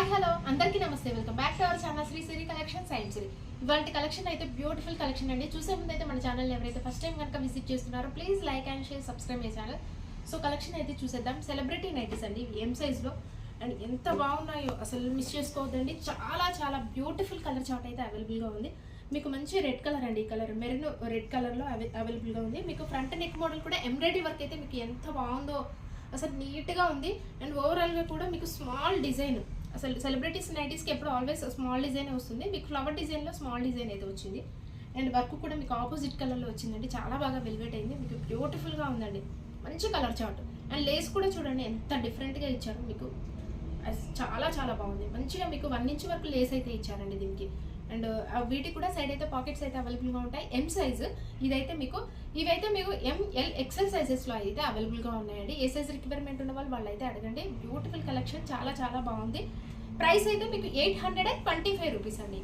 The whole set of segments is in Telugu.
హాయ్ హలో అందరికీ నమస్తే, welcome back to our channel Sri Siri collection science Siri. ఇవాళ కలెక్షన్ అయితే బ్యూటిఫుల్ కలెక్షన్ అండి. చూసే ముందు అయితే మన ఛానల్ ఎవరైతే ఫస్ట్ టైం కనుక విజిట్ చేస్తున్నారో please like and share, subscribe my channel. So collection అయితే చూసేద్దాం. సెలబ్రిటీ నైటీస్ అండి, ఎం సైజ్లో అండ్ ఎంత బాగున్నాయో అసలు మిస్ చేసుకోవద్దండి. చాలా చాలా బ్యూటిఫుల్ కలర్ చార్ట్ అయితే అవైలబుల్గా ఉంది. మీకు మంచి రెడ్ కలర్ అండి, ఈ కలర్ మెరూన్ రెడ్ కలర్లో అవైలబుల్గా ఉంది. మీకు ఫ్రంట్ నెక్ మోడల్ కూడా ఎంబ్రాయిడరీ వర్క్ అయితే మీకు ఎంత బాగుందో, అసలు నీట్గా ఉంది. అండ్ ఓవరాల్గా కూడా మీకు స్మాల్ డిజైన్, అసలు సెలబ్రిటీస్ నైటీస్కి ఎప్పుడు ఆల్వేస్ స్మాల్ డిజైన్ వస్తుంది. మీకు ఫ్లవర్ డిజైన్లో స్మాల్ డిజైన్ అయితే వచ్చింది. అండ్ వర్క్ కూడా మీకు ఆపోజిట్ కలర్లో వచ్చిందండి. చాలా బాగా వెల్వెట్ అయింది, మీకు బ్యూటిఫుల్గా ఉందండి. మంచి కలర్ చార్ట్. అండ్ లేస్ కూడా చూడండి ఎంత డిఫరెంట్గా ఇచ్చారు మీకు. చాలా చాలా బాగుంది. మంచిగా మీకు 1 ఇంచ్ వరకు లేస్ అయితే ఇచ్చారండి దీనికి. అండ్ వీటికి కూడా సైడ్ అయితే పాకెట్స్ అయితే అవైలబుల్గా ఉంటాయి. ఎం సైజు ఇవైతే మీకు ఎంఎల్ ఎక్సెల్ సైజెస్లో అయితే అవైలబుల్గా ఉన్నాయండి. ఏ సైజ్ రిక్వైర్మెంట్ ఉన్న వాళ్ళు అయితే అడగండి. బ్యూటిఫుల్ కలెక్షన్, చాలా చాలా బాగుంది. ప్రైస్ అయితే మీకు 825 రూపీస్ అండి.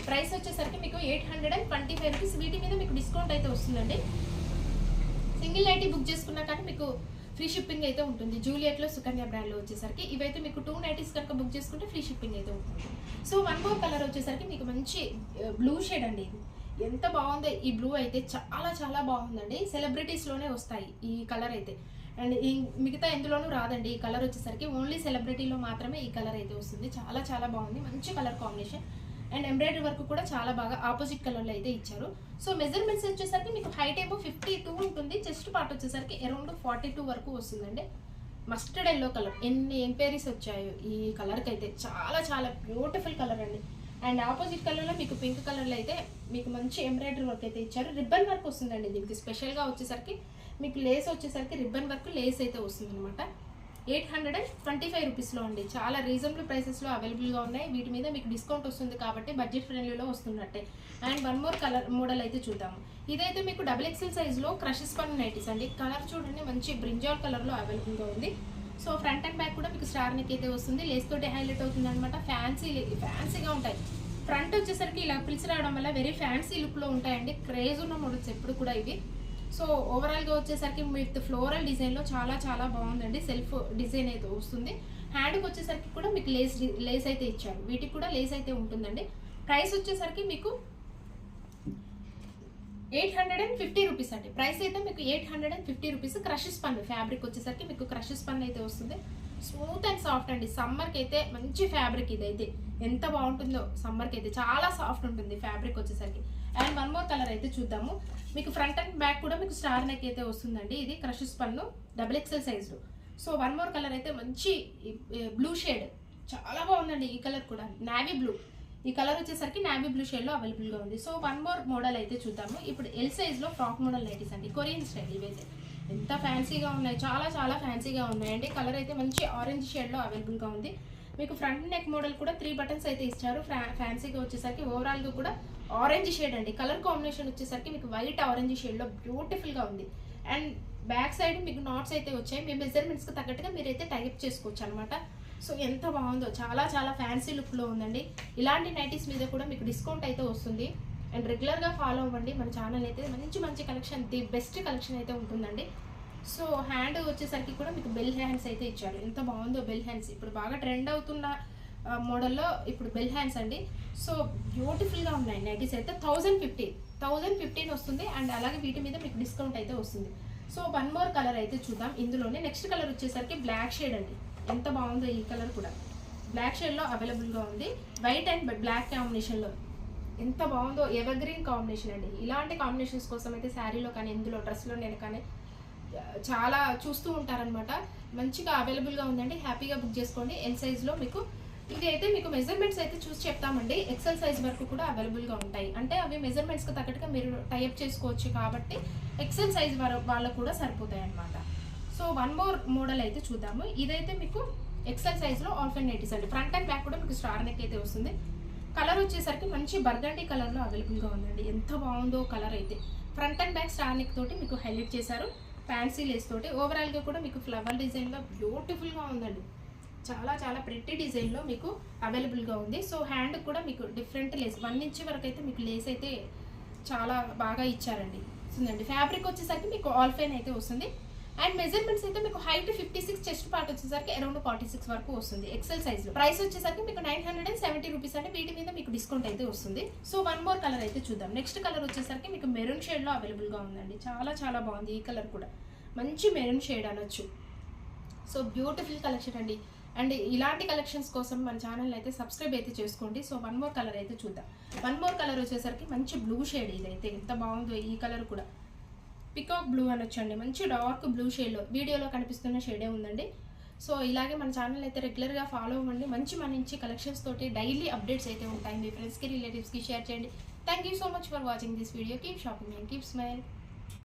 ప్రైస్ వచ్చేసరికి మీకు 825 రూపీస్. వీటి మీద మీకు డిస్కౌంట్ అయితే వస్తుందండి. సింగిల్ నైటీ బుక్ చేసుకున్నా కానీ మీకు ఫ్రీ షిప్పింగ్ అయితే ఉంటుంది. జూలియట్లో సుకన్య బ్రాండ్లో వచ్చేసరికి ఇవైతే మీకు 2 నైటీస్ కనుక బుక్ చేసుకుంటే ఫ్రీ షిప్పింగ్ అయితే ఉంటుంది. సో 1 మోర్ కలర్ వచ్చేసరికి మీకు మంచి బ్లూ షేడ్ అండి. ఇది ఎంత బాగుందో, ఈ బ్లూ అయితే చాలా చాలా బాగుందండి. సెలబ్రిటీస్లోనే వస్తాయి ఈ కలర్ అయితే. అండ్ మిగతా ఎందులోనూ రాదండి ఈ కలర్ వచ్చేసరికి. ఓన్లీ సెలబ్రిటీలో మాత్రమే ఈ కలర్ అయితే వస్తుంది. చాలా చాలా బాగుంది, మంచి colour combination. And embroidery work కూడా చాలా బాగా ఆపోజిట్ కలర్లో అయితే ఇచ్చారు. సో మెజర్మెంట్స్ వచ్చేసరికి మీకు హైట్ ఏమో 52 ఉంటుంది. చెస్ట్ పార్ట్ వచ్చేసరికి అరౌండ్ 42 వరకు వస్తుందండి. మస్టర్డ్ ఎల్లో కలర్, ఎన్ని ఎంక్వైరీస్ వచ్చాయో ఈ కలర్కి అయితే. చాలా చాలా బ్యూటిఫుల్ కలర్ అండి. అండ్ ఆపోజిట్ కలర్లో మీకు పింక్ కలర్లో అయితే మీకు మంచి ఎంబ్రాయిడరీ వర్క్ అయితే ఇచ్చారు. రిబ్బన్ వర్క్ వస్తుందండి దీనికి. స్పెషల్గా వచ్చేసరికి మీకు లేస్ వచ్చేసరికి రిబ్బన్ వర్క్ లేస్ అయితే వస్తుంది అనమాట. 825 రూపీస్లో అండి. చాలా రీజనబుల్ ప్రైసెస్లో అవైలబుల్గా ఉన్నాయి. వీటి మీద మీకు డిస్కౌంట్ వస్తుంది కాబట్టి బడ్జెట్ ఫ్రెండ్లీలో వస్తున్నట్టే. అండ్ 1 మోర్ కలర్ మోడల్ అయితే చూద్దాము. ఇదైతే మీకు XXL సైజ్లో క్రష్ స్పన్ నైటీస్ అండి. కలర్ చూడండి మంచి బ్రింజాల్ కలర్లో అవైలబుల్గా ఉంది. సో ఫ్రంట్ అండ్ బ్యాక్ కూడా మీకు స్టార్ నెక్ అయితే వస్తుంది. లేస్ తోటి హైలైట్ అవుతుంది అనమాట. ఫ్యాన్సీగా ఉంటాయి. ఫ్రంట్ వచ్చేసరికి ఇలా పిలిచి రావడం వల్ల వెరీ ఫ్యాన్సీ లుక్లో ఉంటాయండి. క్రేజ్ ఉన్న మోడల్స్ ఎప్పుడు కూడా ఇవి. సో ఓవరాల్గా వచ్చేసరికి విత్ ఫ్లోరల్ డిజైన్లో చాలా చాలా బాగుందండి. సెల్ఫ్ డిజైన్ అయితే వస్తుంది. హ్యాండ్కి వచ్చేసరికి కూడా మీకు లేస్ అయితే ఇచ్చారు. వీటికి కూడా లేస్ అయితే ఉంటుందండి. ప్రైస్ వచ్చేసరికి మీకు 850 రూపీస్ అండి. ప్రైస్ అయితే మీకు 850 రూపీస్. క్రష్ స్పన్ ఫ్యాబ్రిక్ వచ్చేసరికి మీకు క్రష్ స్పన్ అయితే వస్తుంది. స్మూత్ అండ్ సాఫ్ట్ అండి. సమ్మర్కి అయితే మంచి ఫ్యాబ్రిక్ ఇదైతే. ఎంత బాగుంటుందో సమ్మర్కి అయితే. చాలా సాఫ్ట్ ఉంటుంది ఫ్యాబ్రిక్ వచ్చేసరికి. అండ్ 1 మోర్ కలర్ అయితే చూద్దాము. మీకు ఫ్రంట్ అండ్ బ్యాక్ కూడా మీకు స్టార్ నెక్ అయితే వస్తుందండి. ఇది క్రష్ స్పన్ను XXL సైజులో. సో 1 మోర్ కలర్ అయితే మంచి బ్లూ షేడ్, చాలా బాగుందండి. ఈ కలర్ కూడా నావీ బ్లూ. ఈ కలర్ వచ్చేసరికి నావీ బ్లూ షేడ్లో అవైలబుల్గా ఉంది. సో 1 మోర్ మోడల్ అయితే చూద్దాము. ఇప్పుడు ఎల్ సైజ్లో ఫ్రాక్ మోడల్ నైటీస్ అండి. కొరియన్ స్టైల్ ఇవైతే ఎంత ఫ్యాన్సీగా ఉన్నాయి, చాలా చాలా ఫ్యాన్సీగా ఉన్నాయండి. కలర్ అయితే మంచి ఆరెంజ్ షేడ్లో అవైలబుల్గా ఉంది. మీకు ఫ్రంట్ నెక్ మోడల్ కూడా 3 బటన్స్ అయితే ఇచ్చారు. ఫ్యాన్సీగా వచ్చేసరికి ఓవరాల్గా కూడా ఆరెంజ్ షేడ్ అండి. కలర్ కాంబినేషన్ వచ్చేసరికి మీకు వైట్ ఆరెంజ్ షేడ్లో బ్యూటిఫుల్గా ఉంది. అండ్ బ్యాక్ సైడ్ మీకు నాట్స్ అయితే వచ్చాయి. మీ మెజర్మెంట్స్కి తగ్గట్టుగా మీరైతే టైప్ చేసుకోవచ్చు అనమాట. సో ఎంత బాగుందో, చాలా చాలా ఫ్యాన్సీ లుక్లో ఉందండి. ఇలాంటి నైటీస్ మీద కూడా మీకు డిస్కౌంట్ అయితే వస్తుంది. అండ్ రెగ్యులర్గా ఫాలో అవ్వండి మన ఛానల్ అయితే. మంచి మంచి కలెక్షన్, ది బెస్ట్ కలెక్షన్ అయితే ఉంటుందండి. సో హ్యాండ్ వచ్చేసరికి కూడా మీకు బెల్ హ్యాండ్స్ అయితే ఇచ్చారు. ఎంత బాగుందో బెల్ హ్యాండ్స్. ఇప్పుడు బాగా ట్రెండ్ అవుతున్న మోడల్లో ఇప్పుడు బెల్ హ్యాండ్స్ అండి. సో బ్యూటిఫుల్గా ఉన్నాయి నైటీస్ అయితే. 1015 వస్తుంది. అండ్ అలాగే వీటి మీద మీకు డిస్కౌంట్ అయితే వస్తుంది. సో 1 మోర్ కలర్ అయితే చూద్దాం. ఇందులోనే నెక్స్ట్ కలర్ వచ్చేసరికి బ్లాక్ షేడ్ అండి. ఎంత బాగుందో ఈ కలర్ కూడా. బ్లాక్ షేడ్లో అవైలబుల్గా ఉంది. వైట్ అండ్ బ్లాక్ కాంబినేషన్లో ఎంత బాగుందో. ఎవర్ గ్రీన్ కాంబినేషన్ అండి. ఇలాంటి కాంబినేషన్స్ కోసం అయితే శారీలో కానీ ఇందులో డ్రెస్లో నేను కానీ చాలా చూస్తూ ఉంటారనమాట. మంచిగా అవైలబుల్గా ఉందండి. హ్యాపీగా బుక్ చేసుకోండి. ఎల్ సైజ్లో మీకు ఇది అయితే మీకు మెజర్మెంట్స్ అయితే చూసి చెప్తామండి. XL సైజ్ వరకు కూడా అవైలబుల్గా ఉంటాయి. అంటే అవి మెజర్మెంట్స్కి తగ్గట్టుగా మీరు టైప్ చేసుకోవచ్చు కాబట్టి XL సైజ్ వాళ్ళకు కూడా సరిపోతాయి అనమాట. సో 1 మోర్ మోడల్ అయితే చూద్దాము. ఇదైతే మీకు XL సైజ్లో ఆల్ఫెన్ నైటీస్ అండి. ఫ్రంట్ అండ్ బ్యాక్ కూడా మీకు స్టార్ నెక్ అయితే వస్తుంది. కలర్ వచ్చేసరికి మంచి బర్గండీ కలర్లో అవైలబుల్గా ఉందండి. ఎంత బాగుందో కలర్ అయితే. Front and back star neck తోటి మీకు హైలైట్ చేశారు. ఫ్యాన్సీ లేస్ తోటి. ఓవరాల్గా కూడా మీకు ఫ్లవర్ డిజైన్లో బ్యూటిఫుల్గా ఉందండి. చాలా చాలా ప్రిట్టి డిజైన్లో మీకు అవైలబుల్గా ఉంది. సో హ్యాండ్ కూడా మీకు డిఫరెంట్ లేస్ 1 ఇంచ్ వరకు అయితే మీకు లేస్ అయితే చాలా బాగా ఇచ్చారండి. వస్తుందండి. ఫ్యాబ్రిక్ వచ్చేసరికి మీకు ఆల్ఫైన్ అయితే వస్తుంది. అండ్ మెజర్మెంట్స్ అయితే మీకు హైట్ 56, చెస్ట్ పార్ట్ వచ్చేసరికి అరౌండ్ 46 వరకు వస్తుంది ఎక్సెల్ సైజ్ లో. ప్రైస్ వచ్చేసరికి మీకు 970 రూపీస్ అంటే వీటి మీద మీకు డిస్కౌంట్ అయితే వస్తుంది. సో వన్ మోర్ కలర్ అయితే చూద్దాం. నెక్స్ట్ కలర్ వచ్చేసరికి మీకు మెరూన్ షేడ్ లో అవైలబుల్ గా ఉందండి. చాలా చాలా బాగుంది ఈ కలర్ కూడా, మంచి మెరూన్ షేడ్ అనొచ్చు. సో బ్యూటిఫుల్ కలెక్షన్ అండి. అండ్ ఇలాంటి కలెక్షన్స్ కోసం మన ఛానల్ అయితే సబ్స్క్రైబ్ అయితే చేసుకోండి. సో వన్ మోర్ కలర్ అయితే చూద్దాం. వన్ మోర్ కలర్ వచ్చేసరికి మంచి బ్లూ షేడ్, ఇదైతే ఎంత బాగుందో ఈ కలర్ కూడా, పికాక్ బ్లూ అనొచ్చండి. మంచి డార్క్ బ్లూ షేడ్లో వీడియోలో కనిపిస్తున్న షేడే ఉందండి. సో ఇలాగే మన ఛానల్ అయితే రెగ్యులర్గా ఫాలో అవ్వండి. మంచి కలెక్షన్స్ తోటి డైలీ అప్డేట్స్ అయితే ఉంటాయి. మీ ఫ్రెండ్స్కి రిలేటివ్స్కి షేర్ చేయండి. Thank you so much for watching this video. Keep shopping and keep smile.